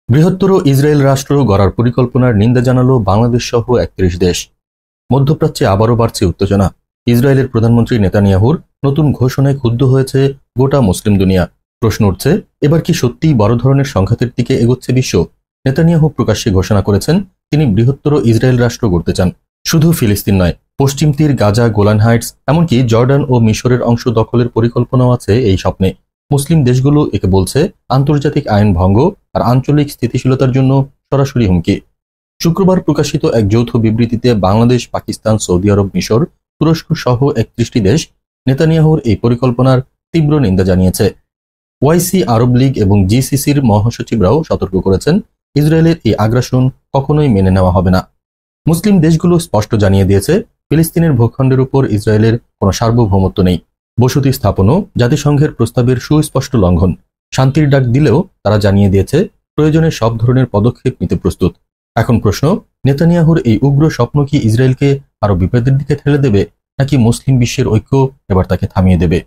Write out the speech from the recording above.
বৃহত্তর ইসরায়েল রাষ্ট্র গড়ার পরিকল্পনার নিন্দা জানালো বাংলাদেশ সহ ৩১ দেশ। মধ্যপ্রাচ্যে আবারও বাড়ছে উত্তেজনা। ইসরায়েলের প্রধানমন্ত্রী নেতানিয়াহুর নতুন ঘোষণায় ক্ষুব্ধ হয়েছে গোটা মুসলিম দুনিয়া। প্রশ্ন উঠছে, এবার কি সত্যিই বড় ধরনের সংঘাতের দিকে এগোচ্ছে বিশ্ব? নেতানিয়াহু প্রকাশ্যে ঘোষণা করেছেন তিনি বৃহত্তর ইসরায়েল রাষ্ট্র গড়তে চান। শুধু ফিলিস্তিন নয়, পশ্চিম তীর, গাজা, গোলান হাইটস, এমনকি জর্ডান ও মিশরের অংশ দখলের পরিকল্পনাও আছে এই স্বপ্নে। মুসলিম দেশগুলো একে বলছে আন্তর্জাতিক আইন ভঙ্গ আর আঞ্চলিক স্থিতিশীলতার জন্য সরাসরি হুমকি। শুক্রবার প্রকাশিত এক যৌথ বিবৃতিতে বাংলাদেশ, পাকিস্তান, সৌদি আরব, মিশর, তুরস্ক সহ ৩১টি দেশ নেতানিয়াহুর এই পরিকল্পনার তীব্র নিন্দা জানিয়েছে। ওয়াইসি, আরব লীগ এবং জিসিসির মহাসচিবরাও সতর্ক করেছেন, ইসরায়েলের এই আগ্রাসন কখনোই মেনে নেওয়া হবে না। মুসলিম দেশগুলো স্পষ্ট জানিয়ে দিয়েছে, ফিলিস্তিনের ভূখণ্ডের উপর ইসরায়েলের কোনো সার্বভৌমত্ব নেই। বসতি স্থাপনও জাতিসংঘের প্রস্তাবের সুস্পষ্ট লঙ্ঘন। শান্তির ডাক দিলেও তারা জানিয়ে দিয়েছে প্রয়োজনে সব ধরনের পদক্ষেপ নিতে প্রস্তুত। এখন প্রশ্ন, নেতানিয়াহুর এই উগ্র স্বপ্ন কি ইসরায়েলকে আরো বিপদের দিকে ঠেলে দেবে, নাকি মুসলিম বিশ্বের ঐক্য এবার তাকে থামিয়ে দেবে?